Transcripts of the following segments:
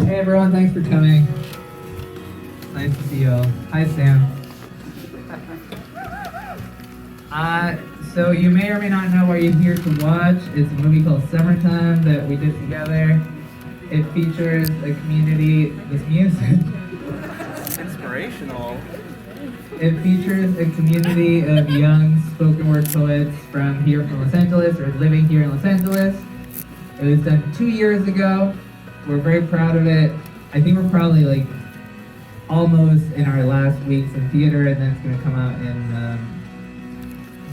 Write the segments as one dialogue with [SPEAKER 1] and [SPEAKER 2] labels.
[SPEAKER 1] Hey everyone, thanks for coming. Nice to see you all. Hi Sam. So you may or may not know what you're here to watch. It's a movie called Summertime that we did together. It features a community, this music.
[SPEAKER 2] Inspirational.
[SPEAKER 1] It features a community of young spoken word poets from here from Los Angeles, or living here in Los Angeles. It was done 2 years ago. We're very proud of it. I think we're probably like almost in our last weeks in theater, and then it's going to come out in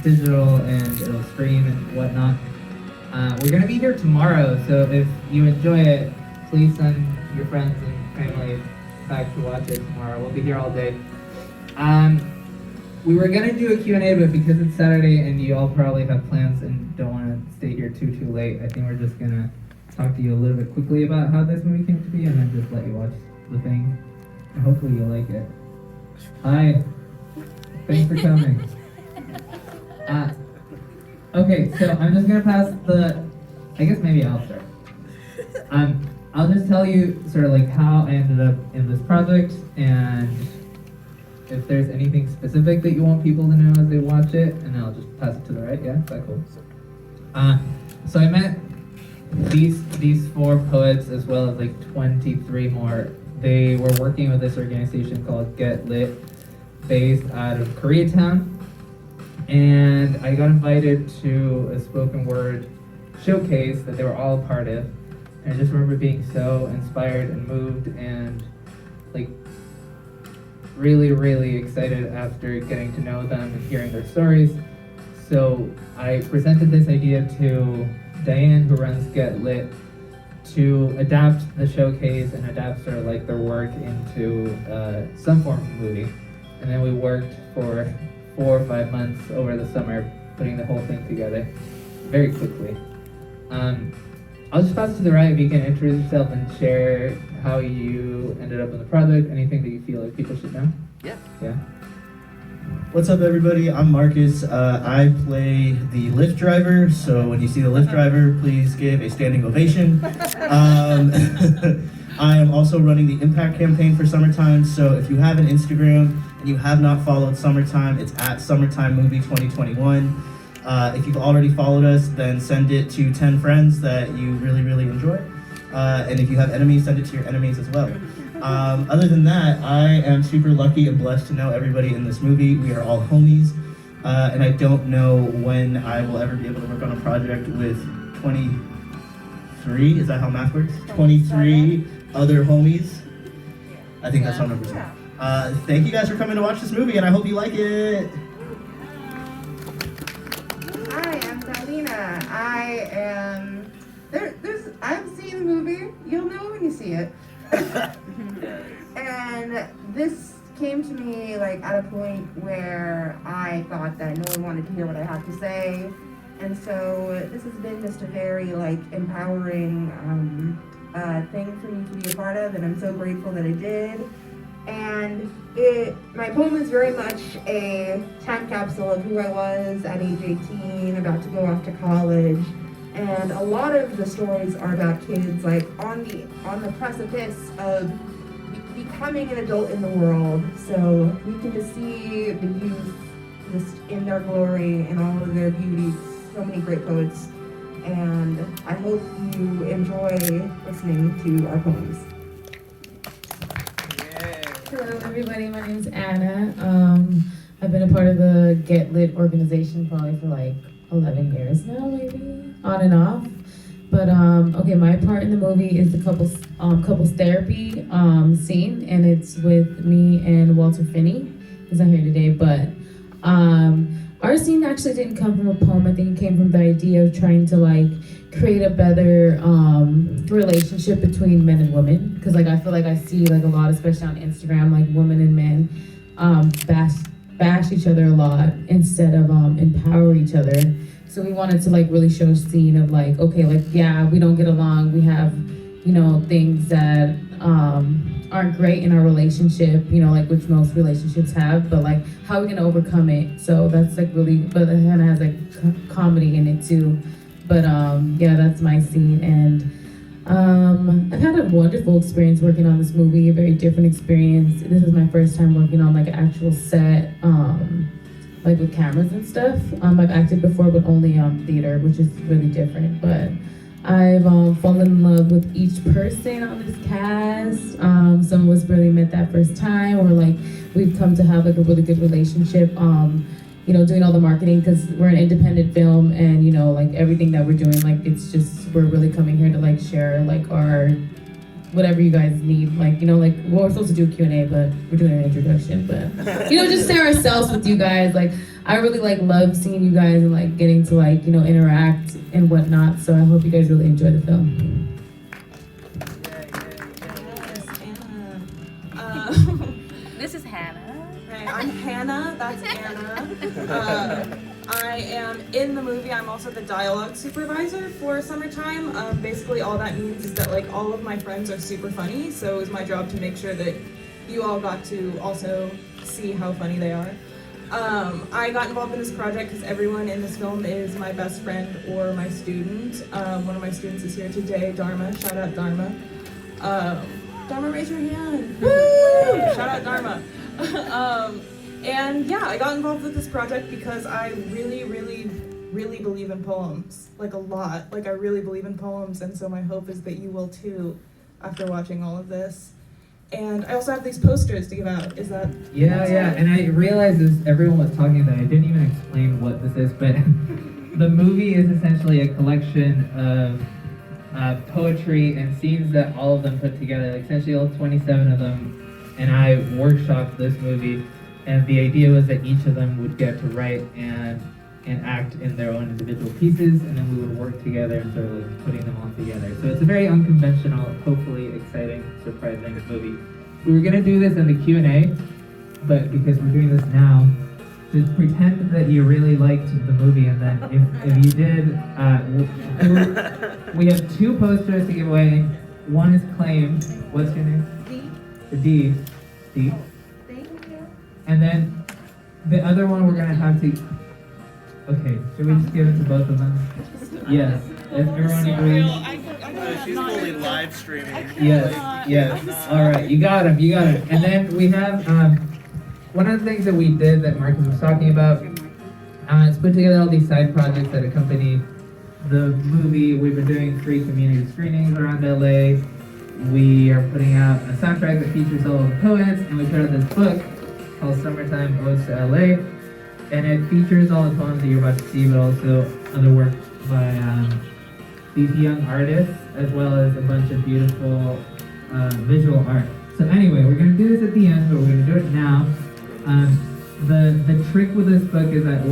[SPEAKER 1] digital and it'll stream and whatnot. We're going to be here tomorrow, so if you enjoy it, please send your friends and family back to watch it tomorrow. We'll be here all day. We were going to do a Q&A, but because it's Saturday and you all probably have plans and don't want to stay here too late, I think we're just going to talk to you a little bit quickly about how this movie came to be and then just let you watch the thing. And hopefully you'll like it. Hi. Thanks for coming. Okay, so I'm just going to pass I guess maybe I'll start. I'll just tell you sort of like how I ended up in this project and if there's anything specific that you want people to know as they watch it, and then I'll just pass it to the right. Yeah, is that cool? So I met these 4 poets as well as like 23 more. They were working with this organization called Get Lit, based out of Koreatown, and I got invited to a spoken word showcase that they were all a part of. And I just remember being so inspired and moved and like really excited after getting to know them and hearing their stories. So I presented this idea to Diane, who runs Get Lit, to adapt the showcase and adapt sort of like their work into some form of movie. And then we worked for 4 or 5 months over the summer putting the whole thing together very quickly. I'll just pass it to the right if you can introduce yourself and share how you ended up in the project, anything that you feel like people should know. Yeah.
[SPEAKER 3] What's up, everybody? I'm Marcus. I play the Lyft driver, so when you see the Lyft driver, please give a standing ovation. I am also running the Impact campaign for Summertime, so if you have an Instagram and you have not followed Summertime, it's at Summertime Movie 2021. If you've already followed us, then send it to 10 friends that you really enjoy. And if you have enemies, send it to your enemies as well. Other than that, I am super lucky and blessed to know everybody in this movie. We are all homies, and I don't know when I will ever be able to work on a project with 23, is that how math works? 23 other homies. I think that's how numbers are. Thank you guys for coming to watch this movie, and I hope you like it.
[SPEAKER 4] Hi, I'm Salina. I am, I've seen the movie, you'll know when you see it. And this came to me like at a point where I thought that no one wanted to hear what I had to say, and so this has been just a very like empowering thing for me to be a part of, and I'm so grateful that I did. And my poem is very much a time capsule of who I was at age 18, about to go off to college. And a lot of the stories are about kids like on the precipice of becoming an adult in the world. So we can just see the youth just in their glory and all of their beauty. So many great poets. And I hope you enjoy listening to our poems.
[SPEAKER 5] Hello everybody, my name is Anna. I've been a part of the Get Lit organization probably for like 11 years now, maybe, on and off. But okay, my part in the movie is the couples therapy scene, and it's with me and Walter Finney. He's not here today, but our scene actually didn't come from a poem. I think it came from the idea of trying to like create a better relationship between men and women, because like I feel like I see like a lot, especially on Instagram, like women and men bash each other a lot instead of empower each other. So we wanted to like really show a scene of like, okay, like yeah, we don't get along, we have, you know, things that aren't great in our relationship, you know, like which most relationships have, but like how are we gonna overcome it? So that's like really, but it kind of has like comedy in it too. But yeah, that's my scene. And I've had a wonderful experience working on this movie, a very different experience. This is my first time working on like an actual set, like with cameras and stuff. I've acted before, but only on theater, which is really different. But I've fallen in love with each person on this cast. Some of us barely met that first time, or like we've come to have like a really good relationship. You know, doing all the marketing because we're an independent film, and you know, like everything that we're doing, like it's just we're really coming here to like share like our whatever you guys need. Like you know, like well, we're supposed to do a Q&A, but we're doing an introduction. But you know, just share ourselves with you guys. Like I really like love seeing you guys and like getting to like you know interact and whatnot. So I hope you guys really enjoy the film.
[SPEAKER 2] This is Hannah.
[SPEAKER 6] Right, I'm Hannah, that's Anna. I am in the movie. I'm also the dialogue supervisor for Summertime. Basically all that means is that like all of my friends are super funny, so it was my job to make sure that you all got to also see how funny they are. I got involved in this project because everyone in this film is my best friend or my student. One of my students is here today, Dharma. Shout out Dharma. Dharma, raise your hand. Woo! Shout out Dharma. And yeah, I got involved with this project because I really believe in poems, like a lot. Like I really believe in poems, and so my hope is that you will too after watching all of this. And I also have these posters to give out. Is that?
[SPEAKER 1] Yeah. And I realized as everyone was talking that I didn't even explain what this is, but the movie is essentially a collection of poetry and scenes that all of them put together, like essentially all 27 of them. And I workshopped this movie, and the idea was that each of them would get to write and act in their own individual pieces, and then we would work together and sort of like putting them all together. So it's a very unconventional, hopefully exciting, surprising movie. We were gonna do this in the Q&A, but because we're doing this now, just pretend that you really liked the movie, and then if you did, we have 2 posters to give away. One is claimed. What's your name? D.
[SPEAKER 4] Thank you.
[SPEAKER 1] And then the other one we're gonna have to. Okay, should we just give it to both of them? Yes. If everyone agrees.
[SPEAKER 3] She's fully live streaming.
[SPEAKER 1] Yes. All right, you got him. And then we have one of the things that we did that Marcus was talking about. Is put together all these side projects that accompany the movie. We've been doing free community screenings around LA. We are putting out a soundtrack that features all of the poets, and we put out this book called Summertime Odes to LA, and it features all the poems that you're about to see, but also other work by these young artists, as well as a bunch of beautiful visual art. So anyway, we're going to do this at the end, but we're going to do it now. The trick with this book is that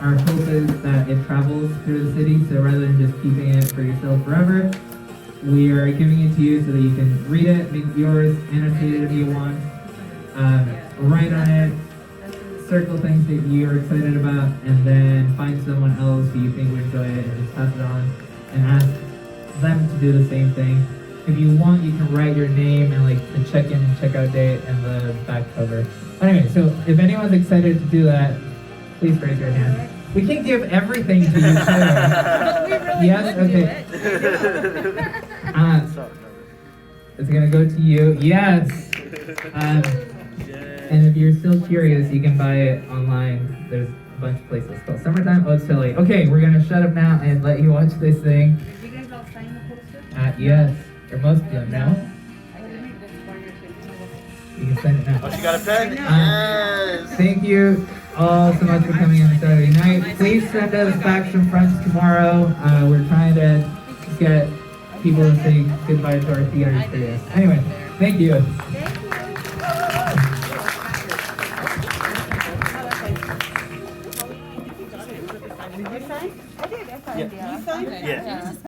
[SPEAKER 1] our hope is that it travels through the city, so rather than just keeping it for yourself forever, we are giving it to you so that you can read it, make yours, annotate it if you want, write on it, circle things that you're excited about, and then find someone else who you think would enjoy it and just pass it on and ask them to do the same thing. If you want, you can write your name and like the check-in and check-out date and the back cover. Anyway, so if anyone's excited to do that, please raise your hand. We can't give everything to you too.
[SPEAKER 2] But we really
[SPEAKER 1] Yes?
[SPEAKER 2] would
[SPEAKER 1] Okay.
[SPEAKER 2] do it.
[SPEAKER 1] It's gonna go to you. Yes. And if you're still curious, you can buy it online. There's a bunch of places called Summertime Odes to LA. Okay, we're gonna shut up now and let you watch this thing.
[SPEAKER 2] You guys all sign the poster?
[SPEAKER 1] Yes, or most of them now. You can send it now.
[SPEAKER 3] Oh, she got a pen? Yes!
[SPEAKER 1] Thank you all so much for coming on Saturday night. Please send us back some friends tomorrow. We're trying to get people to say goodbye to our theater experience. Anyway, thank you.
[SPEAKER 6] Did you sign? I did. I signed.
[SPEAKER 3] Yeah.
[SPEAKER 6] You signed?
[SPEAKER 3] Yeah.